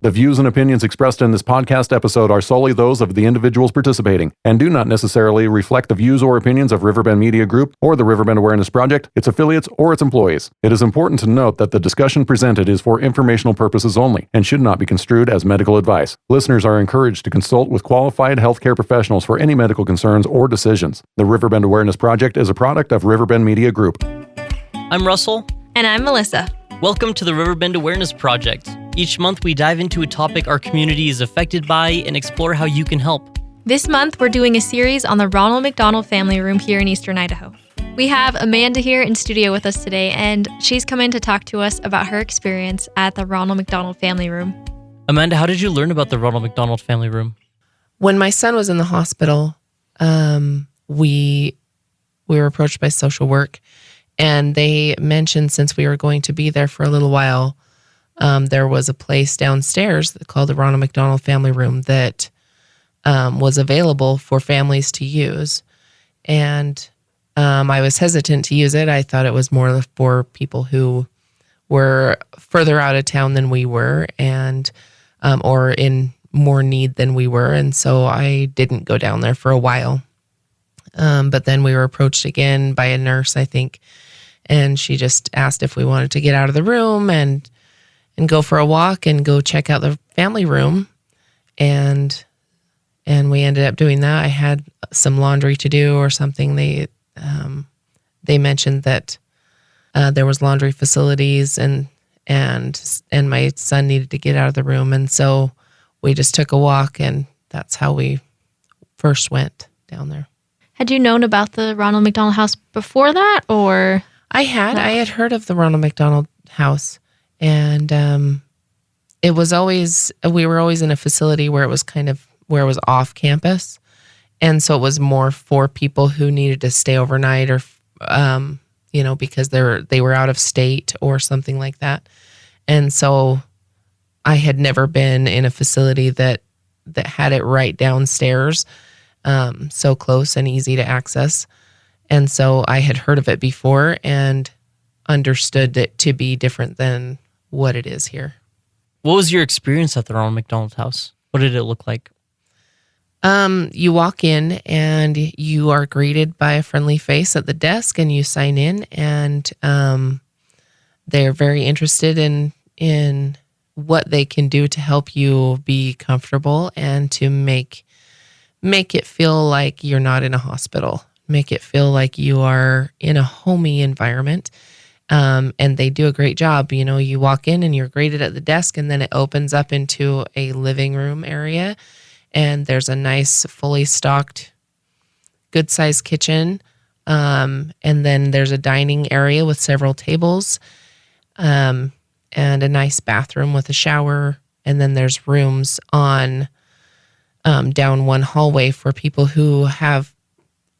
The views and opinions expressed in this podcast episode are solely those of the individuals participating and do not necessarily reflect the views or opinions of Riverbend Media Group or the Riverbend Awareness Project, its affiliates, or its employees. It is important to note that the discussion presented is for informational purposes only and should not be construed as medical advice. Listeners are encouraged to consult with qualified healthcare professionals for any medical concerns or decisions. The Riverbend Awareness Project is a product of Riverbend Media Group. I'm Russell. And I'm Melissa. Welcome to the Riverbend Awareness Project. Each month we dive into a topic our community is affected by and explore how you can help. This month we're doing a series on the Ronald McDonald Family Room here in Eastern Idaho. We have Amanda here in studio with us today, and she's come in to talk to us about her experience at the Ronald McDonald Family Room. Amanda, how did you learn about the Ronald McDonald Family Room? When my son was in the hospital, we were approached by social work, and they mentioned since we were going to be there for a little while, there was a place downstairs called the Ronald McDonald Family Room that was available for families to use. And I was hesitant to use it. I thought it was more for people who were further out of town than we were and or in more need than we were. And so I didn't go down there for a while. But then we were approached again by a nurse, I think, and she just asked if we wanted to get out of the room and go for a walk and go check out the family room. And we ended up doing that. I had some laundry to do or something. They mentioned that there was laundry facilities and my son needed to get out of the room. And so we just took a walk, and that's how we first went down there. Had you known about the Ronald McDonald House before that, or? I had heard of the Ronald McDonald House. And we were always in a facility where it was off campus. And so it was more for people who needed to stay overnight or, because they were out of state or something like that. And so I had never been in a facility that had it right downstairs, so close and easy to access. And so I had heard of it before and understood it to be different than what it is here. What was your experience at the Ronald McDonald House? What did it look like? You walk in and you are greeted by a friendly face at the desk, and you sign in, and they're very interested in what they can do to help you be comfortable and to make it feel like you're not in a hospital, make it feel like you are in a homey environment. And they do a great job. You walk in and you're greeted at the desk, and then it opens up into a living room area. And there's a nice, fully stocked, good-sized kitchen. And then there's a dining area with several tables, and a nice bathroom with a shower. And then there's rooms on down one hallway for people who have,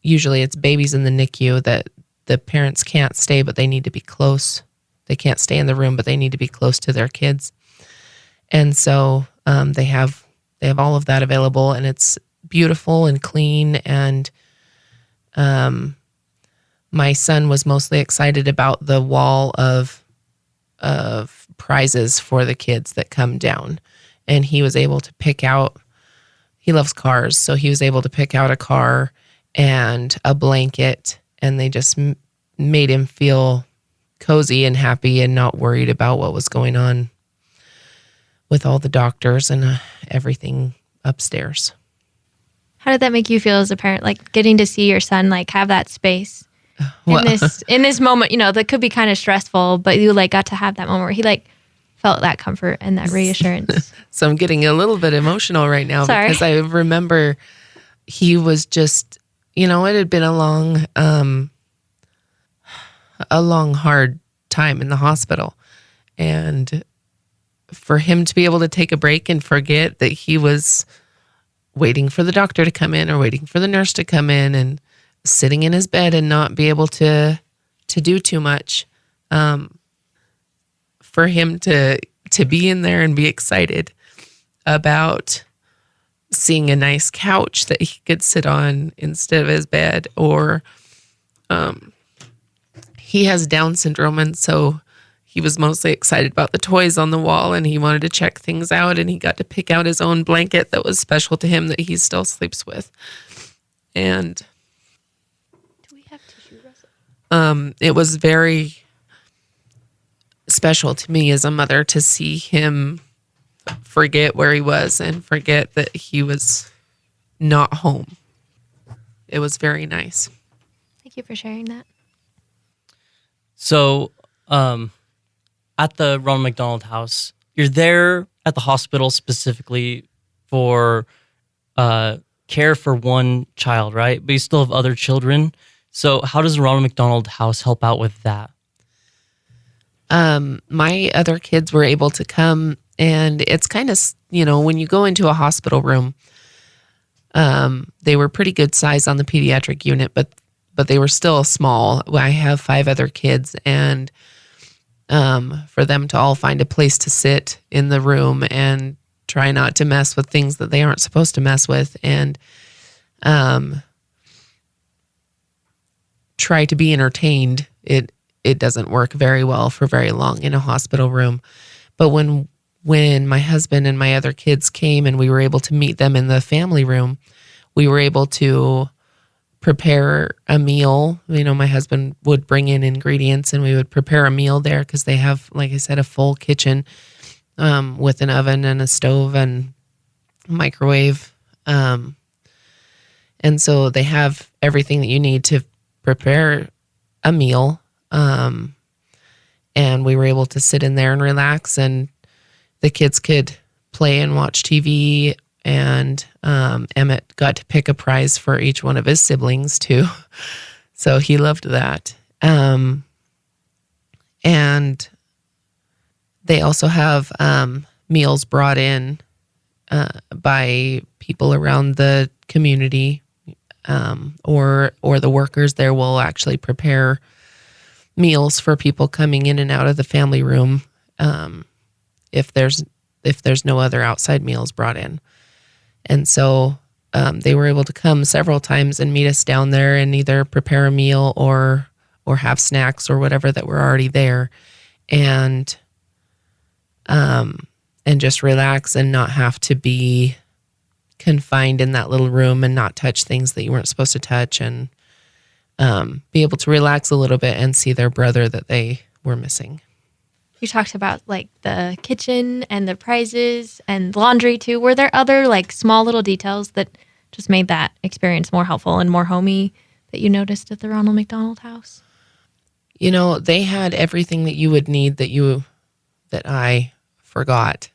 usually it's babies in the NICU that the parents can't stay, but they need to be close. They can't stay in the room, but they need to be close to their kids. And so they have all of that available, and it's beautiful and clean. And my son was mostly excited about the wall of prizes for the kids that come down. And he was able to pick out, he loves cars, so he was able to pick out a car and a blanket, and they just made him feel cozy and happy and not worried about what was going on with all the doctors and everything upstairs. How did that make you feel as a parent, like getting to see your son have that space in this moment, that could be kind of stressful, but you got to have that moment where he felt that comfort and that reassurance. So I'm getting a little bit emotional right now. Sorry. Because I remember he was just, it had been a long, hard time in the hospital. And for him to be able to take a break and forget that he was waiting for the doctor to come in or waiting for the nurse to come in and sitting in his bed and not be able to do too much, for him to be in there and be excited about seeing a nice couch that he could sit on instead of his bed, or he has Down syndrome, and so he was mostly excited about the toys on the wall, and he wanted to check things out, and he got to pick out his own blanket that was special to him that he still sleeps with. And Do we have tissue, Russell? it was very special to me as a mother to see him forget where he was and forget that he was not home. It was very nice. Thank you for sharing that. So, at the Ronald McDonald House, you're there at the hospital specifically for care for one child, right? But you still have other children. So, how does the Ronald McDonald House help out with that? My other kids were able to come, and it's kind of, when you go into a hospital room, they were pretty good size on the pediatric unit, but they were still small. I have 5 other kids, and for them to all find a place to sit in the room and try not to mess with things that they aren't supposed to mess with, and try to be entertained, it doesn't work very well for very long in a hospital room. But when my husband and my other kids came and we were able to meet them in the family room, we were able to prepare a meal. My husband would bring in ingredients and we would prepare a meal there because they have, like I said, a full kitchen with an oven and a stove and microwave. And so they have everything that you need to prepare a meal. And we were able to sit in there and relax, and the kids could play and watch TV. And Emmett got to pick a prize for each one of his siblings too. So he loved that. And they also have meals brought in by people around the community, or the workers there will actually prepare meals for people coming in and out of the family room if there's no other outside meals brought in. And so they were able to come several times and meet us down there and either prepare a meal or have snacks or whatever that were already there, and just relax and not have to be confined in that little room and not touch things that you weren't supposed to touch, and be able to relax a little bit and see their brother that they were missing. You talked about like the kitchen and the prizes and laundry too. Were there other like small little details that just made that experience more helpful and more homey that you noticed at the Ronald McDonald House? They had everything that you would need that I forgot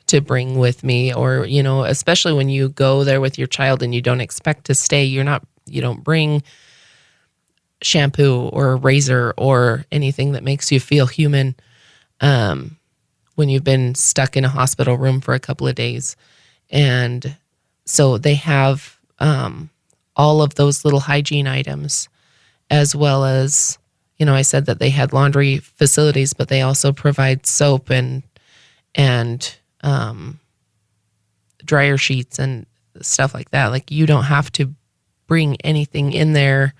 to bring with me, or, especially when you go there with your child and you don't expect to stay, you don't bring shampoo or a razor or anything that makes you feel human when you've been stuck in a hospital room for a couple of days. And so they have all of those little hygiene items, as well as, I said that they had laundry facilities, but they also provide soap and dryer sheets and stuff like that. Like, you don't have to bring anything in there,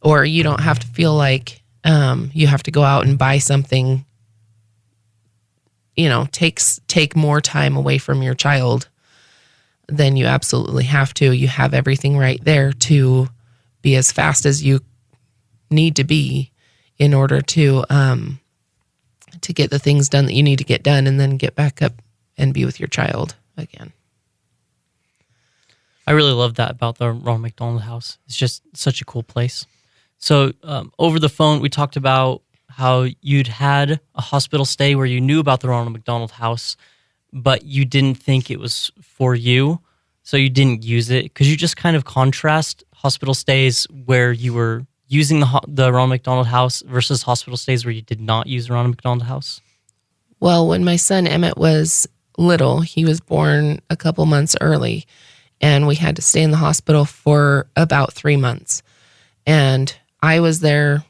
or you don't have to feel like you have to go out and buy something, take more time away from your child than you absolutely have to. You have everything right there to be as fast as you need to be in order to get the things done that you need to get done, and then get back up and be with your child again. I really love that about the Ronald McDonald House. It's just such a cool place. So over the phone, we talked about how you'd had a hospital stay where you knew about the Ronald McDonald House, but you didn't think it was for you, so you didn't use it. Could you just kind of contrast hospital stays where you were using the Ronald McDonald House versus hospital stays where you did not use the Ronald McDonald House? Well, when my son Emmett was little, he was born a couple months early, and we had to stay in the hospital for about 3 months. And I was there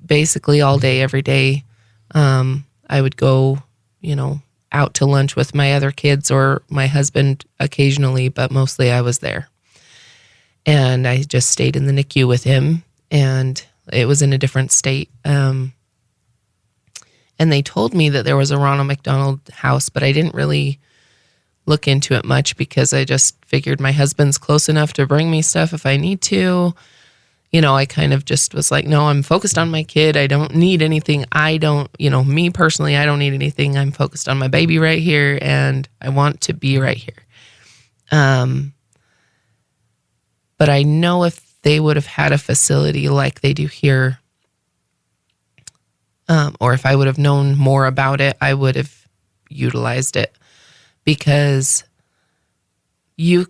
basically all day, every day. I would go, out to lunch with my other kids or my husband occasionally, but mostly I was there. And I just stayed in the NICU with him, and it was in a different state. And they told me that there was a Ronald McDonald House, but I didn't really look into it much because I just figured my husband's close enough to bring me stuff if I need to. I kind of just was like, no, I'm focused on my kid. I don't need anything. Me personally, I don't need anything. I'm focused on my baby right here, and I want to be right here. But I know if they would have had a facility like they do here, or if I would have known more about it, I would have utilized it, because you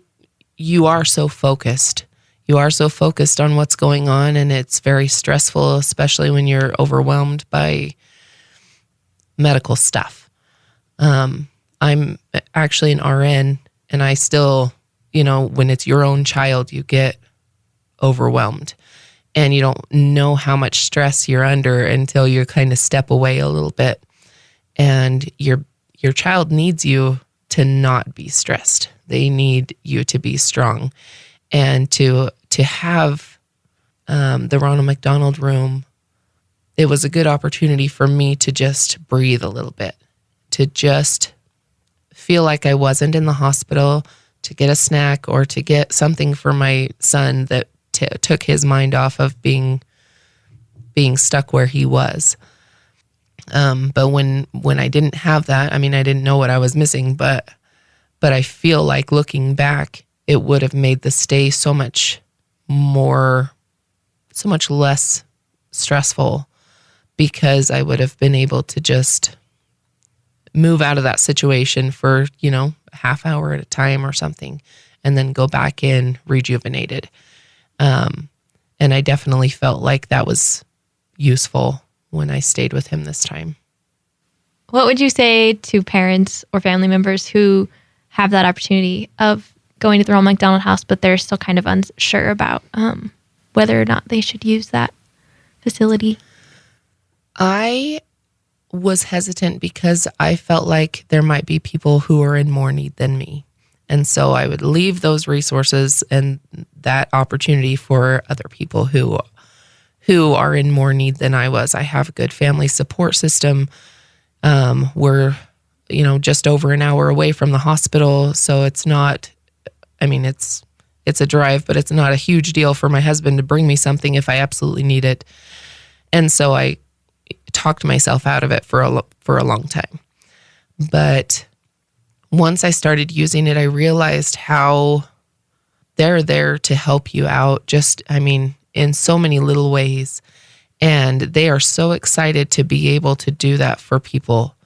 are so focused. You are so focused on what's going on, and it's very stressful, especially when you're overwhelmed by medical stuff. I'm actually an RN, and I still, when it's your own child, you get overwhelmed, and you don't know how much stress you're under until you kind of step away a little bit. And your child needs you to not be stressed. They need you to be strong. And to have the Ronald McDonald room, it was a good opportunity for me to just breathe a little bit, to just feel like I wasn't in the hospital, to get a snack or to get something for my son that took his mind off of being stuck where he was. But when I didn't have that, I didn't know what I was missing, but I feel like looking back, it would have made the stay so much less stressful, because I would have been able to just move out of that situation for, a half hour at a time or something, and then go back in rejuvenated. And I definitely felt like that was useful when I stayed with him this time. What would you say to parents or family members who have that opportunity of going to the Ronald McDonald House, but they're still kind of unsure about whether or not they should use that facility? I was hesitant because I felt like there might be people who are in more need than me. And so I would leave those resources and that opportunity for other people who are in more need than I was. I have a good family support system. We're, just over an hour away from the hospital. So it's not, it's a drive, but it's not a huge deal for my husband to bring me something if I absolutely need it. And so I talked myself out of it for a long time. But once I started using it, I realized how they're there to help you out, in so many little ways. And they are so excited to be able to do that for people.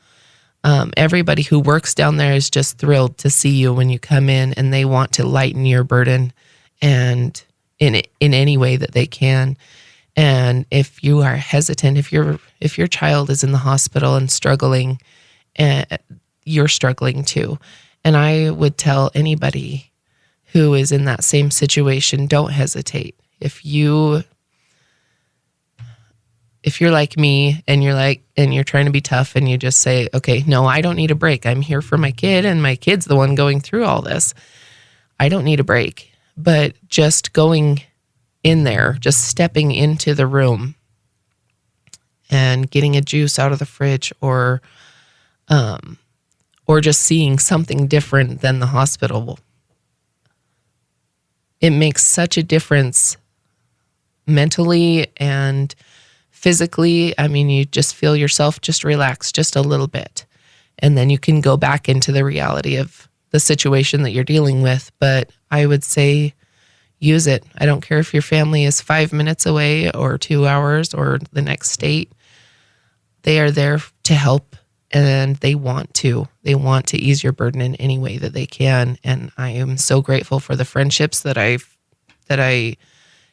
Everybody who works down there is just thrilled to see you when you come in, and they want to lighten your burden and in any way that they can. And if you are hesitant, if your child is in the hospital and struggling, you're struggling too. And I would tell anybody who is in that same situation, don't hesitate. If you're like me and you're trying to be tough and you just say, okay, no, I don't need a break. I'm here for my kid, and my kid's the one going through all this. I don't need a break. But just going in there, just stepping into the room and getting a juice out of the fridge, or just seeing something different than the hospital, it makes such a difference mentally and physically. You just feel yourself just relax just a little bit, and then you can go back into the reality of the situation that you're dealing with. But I would say use it. I don't care if your family is 5 minutes away or 2 hours or the next state. They are there to help, and they want to ease your burden in any way that they can. And I am so grateful for the friendships that I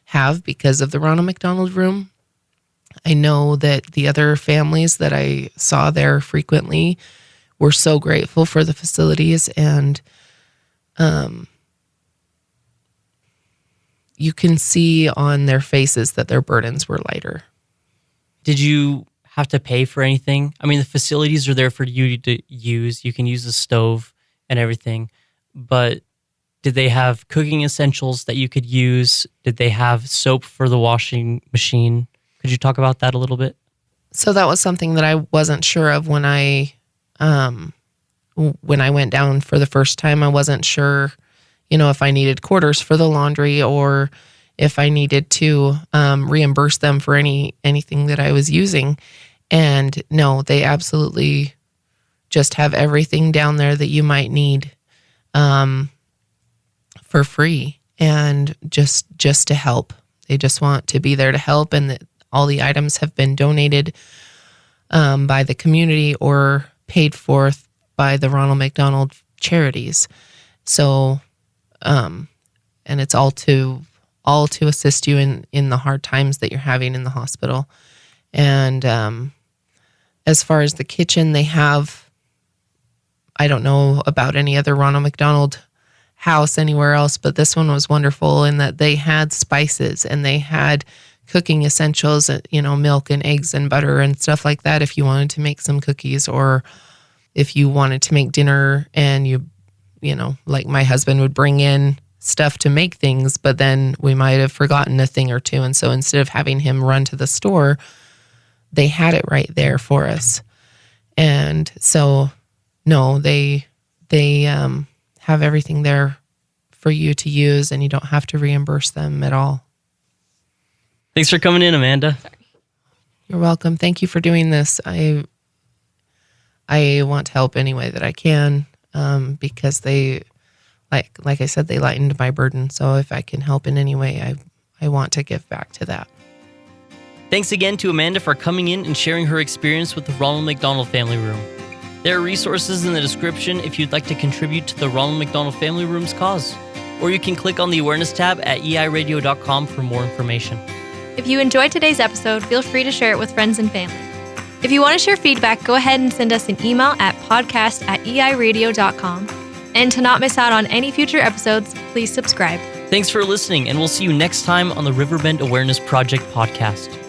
have because of the Ronald McDonald Room. I know that the other families that I saw there frequently were so grateful for the facilities, and you can see on their faces that their burdens were lighter. Did you have to pay for anything? The facilities are there for you to use. You can use the stove and everything, but did they have cooking essentials that you could use? Did they have soap for the washing machine? Could you talk about that a little bit? So that was something that I wasn't sure of when I went down for the first time. I wasn't sure, if I needed quarters for the laundry or if I needed to reimburse them for anything that I was using. And no, they absolutely just have everything down there that you might need for free, and just to help. They just want to be there to help, and all the items have been donated by the community or paid for by the Ronald McDonald charities. So, and it's all to assist you in the hard times that you're having in the hospital. And as far as the kitchen, they have, I don't know about any other Ronald McDonald house anywhere else, but this one was wonderful in that they had spices and they had cooking essentials, milk and eggs and butter and stuff like that if you wanted to make some cookies, or if you wanted to make dinner and you like my husband would bring in stuff to make things, but then we might have forgotten a thing or two. And so instead of having him run to the store, they had it right there for us. And so, no, they have everything there for you to use, and you don't have to reimburse them at all. Thanks for coming in, Amanda. You're welcome. Thank you for doing this. I want to help any way that I can, because they, like I said, they lightened my burden. So if I can help in any way, I want to give back to that. Thanks again to Amanda for coming in and sharing her experience with the Ronald McDonald Family Room. There are resources in the description if you'd like to contribute to the Ronald McDonald Family Room's cause. Or you can click on the awareness tab at eiradio.com for more information. If you enjoyed today's episode, feel free to share it with friends and family. If you want to share feedback, go ahead and send us an email at podcast@eiradio.com. And to not miss out on any future episodes, please subscribe. Thanks for listening, and we'll see you next time on the Riverbend Awareness Project podcast.